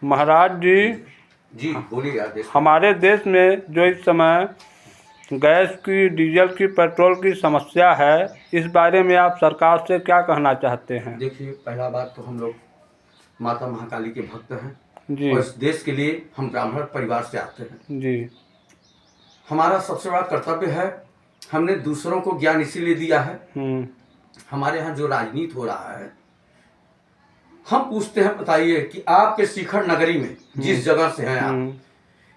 महाराज जी जी बोलिए आदेश। हमारे देश में जो इस समय गैस की, डीजल की, पेट्रोल की समस्या है, इस बारे में आप सरकार से क्या कहना चाहते हैं? देखिए, पहला बात तो हम लोग माता महाकाली के भक्त हैं जी और इस देश के लिए हम ब्राह्मण परिवार से आते हैं। जी हमारा सबसे बड़ा कर्तव्य है, हमने दूसरों को ज्ञान इसीलिए दिया है। हमारे यहाँ जो राजनीति हो रहा है, हम पूछते हैं बताइए कि आपके शिखर नगरी में जिस जगह से हैं आप,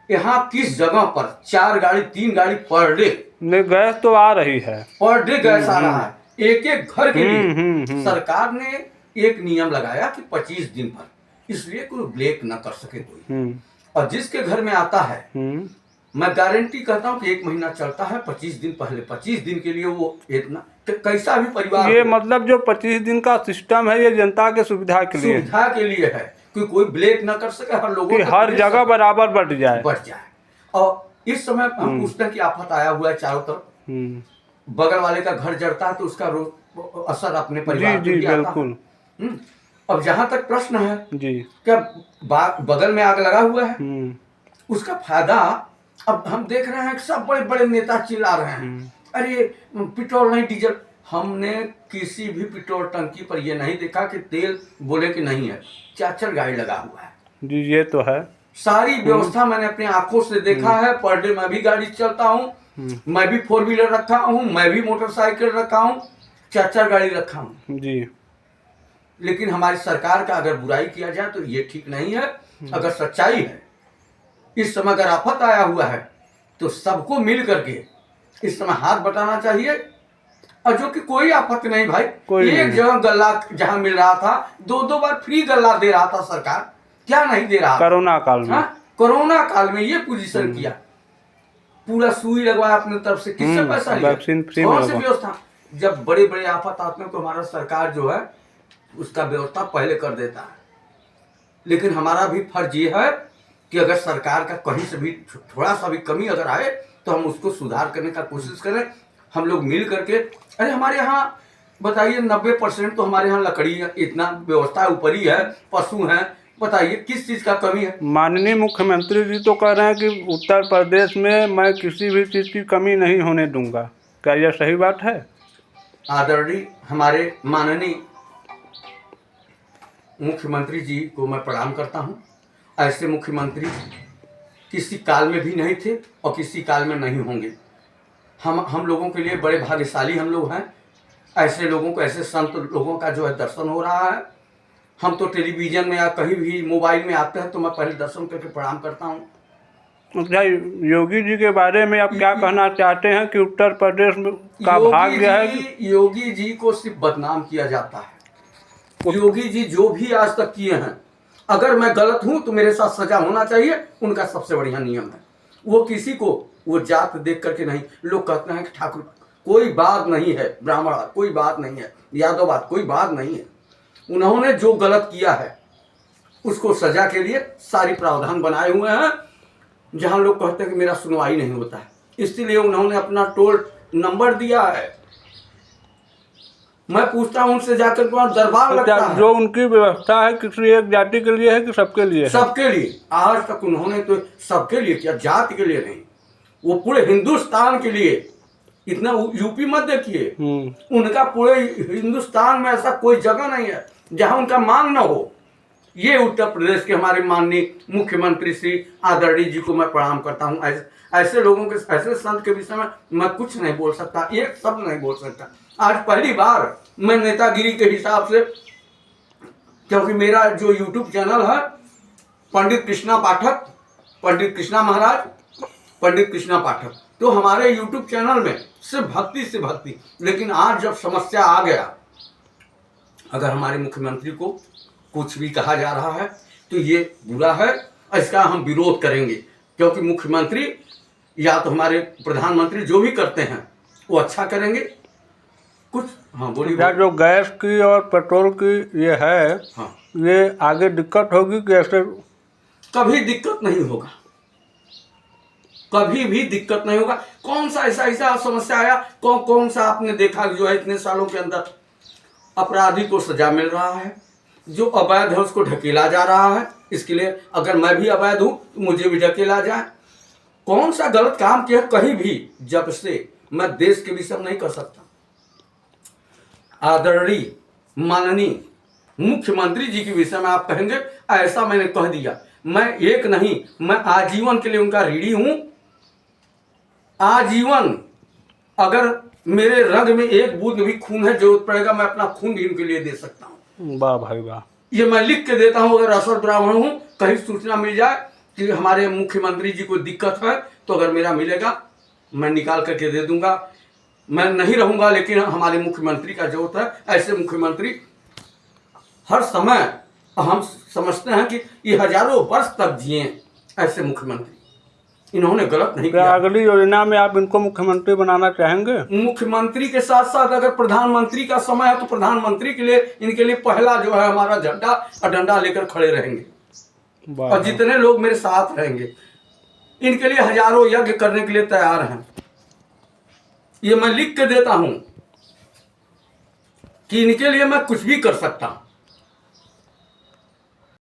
यहाँ किस जगह पर 4 गाड़ी 3 गाड़ी पर डे गैस तो आ रही है, पर डे गैस आ रहा है एक एक घर के लिए। सरकार ने एक नियम लगाया कि 25 दिन पर, इसलिए कोई ब्लैक न कर सके कोई। और जिसके घर में आता है, मैं गारंटी करता हूँ कि 1 महीना चलता है, 25 दिन पहले 25 दिन के लिए वो इतना कैसा भी परिवार, ये मतलब जो 25 दिन का सिस्टम है, ये जनता के सुविधा के लिए है कि कोई ब्लैक न कर सके, हर लोगों कि हर जगह बराबर बढ़ जाए। और इस समय हम पूछते हैं कि आफत आया हुआ है चारों तरफ, बगल वाले का घर जड़ता है तो उसका असर अपने परिवार पे भी आता है। अब जहां तक प्रश्न है जी, क्या बगल में आग लगा हुआ है, उसका फायदा अब हम देख रहे हैं कि सब बड़े बड़े नेता चिल्ला रहे हैं, अरे पेट्रोल नहीं डीजल। हमने किसी भी पेट्रोल टंकी पर यह नहीं देखा कि तेल बोले कि नहीं है, 4 गाड़ी लगा हुआ है। जी ये तो है, सारी व्यवस्था मैंने अपनी आंखों से देखा है। पर डे मैं भी गाड़ी चलता हूँ, मैं भी 4 व्हीलर रखा हूँ, मैं भी मोटरसाइकिल रखा हूँ, 4 गाड़ी रखा हूँ जी। लेकिन हमारी सरकार का अगर बुराई किया जाए तो ये ठीक नहीं है। अगर सच्चाई है, इस समय अगर आफत आया हुआ है तो सबको मिल करके इस समय हाथ बटाना चाहिए। और जो कि कोई आफत नहीं भाई, एक जगह गल्ला जहां मिल रहा था, 2-2 बार फ्री गल्ला दे रहा था सरकार, क्या नहीं दे रहा? कोरोना काल में, कोरोना काल में ये पोजीशन किया, पूरा सुई लगवाया अपने तरफ से, किससे पैसा लिया? वैक्सीन फ्री में व्यवस्था। जब बड़े बड़े आफत आते हैं तो हमारा सरकार जो है उसका व्यवस्था पहले कर देता है। लेकिन हमारा भी फर्ज ये है कि अगर सरकार का कहीं से भी थोड़ा सा भी कमी अगर आए तो हम उसको सुधार करने का कोशिश करें, हम लोग मिल करके। अरे हमारे यहाँ बताइए 90% तो हमारे यहाँ लकड़ी है, इतना व्यवस्था ऊपर ही है, पशु हैं, बताइए किस चीज का कमी है? माननीय मुख्यमंत्री जी तो कह रहे हैं कि उत्तर प्रदेश में मैं किसी भी चीज की कमी नहीं होने दूंगा, क्या यह सही बात है? आदरणीय हमारे माननीय मुख्यमंत्री जी को मैं प्रणाम करता हूं। ऐसे मुख्यमंत्री किसी काल में भी नहीं थे और किसी काल में नहीं होंगे। हम लोगों के लिए बड़े भाग्यशाली हम लोग हैं। ऐसे लोगों को, ऐसे संत लोगों का जो है दर्शन हो रहा है। हम तो टेलीविजन में या कहीं भी मोबाइल में आते हैं तो मैं पहले दर्शन करके प्रणाम करता हूँ। अच्छा, योगी जी के बारे में आप क्या कहना चाहते हैं कि उत्तर प्रदेश में का भाग्य है? योगी जी को सिर्फ बदनाम किया जाता है। योगी जी जो भी आज तक किए हैं, अगर मैं गलत हूं तो मेरे साथ सजा होना चाहिए, उनका सबसे बढ़िया नियम है। वो किसी को वो जात देख करके नहीं, लोग कहते हैं कि ठाकुर कोई बात नहीं है, ब्राह्मण कोई बात नहीं है, यादव बात कोई बात नहीं है। उन्होंने जो गलत किया है उसको सजा के लिए सारी प्रावधान बनाए हुए हैं। जहां लोग कहते हैं कि मेरा सुनवाई नहीं होता है, इसलिए उन्होंने अपना टोल नंबर दिया है। मैं पूछता हूं उनसे जाकर वहां दरबार लगता है। जो उनकी व्यवस्था है किसी एक जाति के लिए है कि सबके लिए है? सबके लिए। आज तक उन्होंने तो सबके लिए किया, जाति के लिए नहीं, वो पूरे हिंदुस्तान के लिए। इतना यूपी मत देखिए, उनका पूरे हिंदुस्तान में ऐसा कोई जगह नहीं है जहां उनका मांग न हो। ये उत्तर प्रदेश के हमारे माननीय मुख्यमंत्री श्री आदरणीय जी को मैं प्रणाम करता हूँ। ऐसे लोगों के, ऐसे संत के विषय में मैं कुछ नहीं बोल सकता, एक शब्द नहीं बोल सकता। आज पहली बार मैं नेतागिरी के हिसाब से, क्योंकि मेरा जो YouTube चैनल है पंडित कृष्णा पाठक, पंडित कृष्णा महाराज, पंडित कृष्णा पाठक, तो हमारे YouTube चैनल में सिर्फ भक्ति से भक्ति। लेकिन आज जब समस्या आ गया, अगर हमारे मुख्यमंत्री को कुछ भी कहा जा रहा है तो ये बुरा है, इसका हम विरोध करेंगे। क्योंकि मुख्यमंत्री या तो हमारे प्रधानमंत्री जो भी करते हैं वो अच्छा करेंगे। कुछ हाँ बोलिए। जो गैस की और पेट्रोल की ये है, हाँ, ये आगे दिक्कत होगी कि ऐसे? कभी दिक्कत नहीं होगा, कभी भी दिक्कत नहीं होगा। कौन सा ऐसा समस्या आया, कौन सा आपने देखा जो है इतने सालों के अंदर अपराधी को सजा मिल रहा है, जो अवैध है उसको ढकेला जा रहा है। इसके लिए अगर मैं भी अवैध हूं तो मुझे भी ढकेला जाए। कौन सा गलत काम किया कहीं भी, जब से मैं देश के विषय में नहीं कर सकता। आदरणीय माननीय मुख्यमंत्री जी के विषय में आप कहेंगे ऐसा मैंने कह दिया। मैं एक नहीं, मैं आजीवन के लिए उनका ऋणी हूं। आजीवन, अगर मेरे रग में एक बूंद भी खून है, जरूरत पड़ेगा मैं अपना खून भी उनके लिए दे सकता हूं। वाह भाई वाह। ये मैं लिख के देता हूं। अगर असर ब्राह्मण हूं, कहीं सूचना मिल जाए कि हमारे मुख्यमंत्री जी को दिक्कत है, तो अगर मेरा मिलेगा मैं निकाल करके दे दूंगा। मैं नहीं रहूंगा, लेकिन हमारे मुख्यमंत्री का जरूरत है। ऐसे मुख्यमंत्री हर समय हम समझते हैं कि ये हजारों वर्ष तक जिए। ऐसे मुख्यमंत्री, इन्होंने गलत नहीं क्या किया। अगली योजना में आप इनको मुख्यमंत्री बनाना चाहेंगे? मुख्यमंत्री के साथ साथ अगर प्रधानमंत्री का समय है तो प्रधानमंत्री के लिए, इनके लिए पहला जो है हमारा झंडा और डंडा लेकर खड़े रहेंगे। और जितने लोग मेरे साथ रहेंगे, इनके लिए हजारों यज्ञ करने के लिए तैयार हैं। ये मैं लिख के देता हूं कि इनके लिए मैं कुछ भी कर सकता हूं।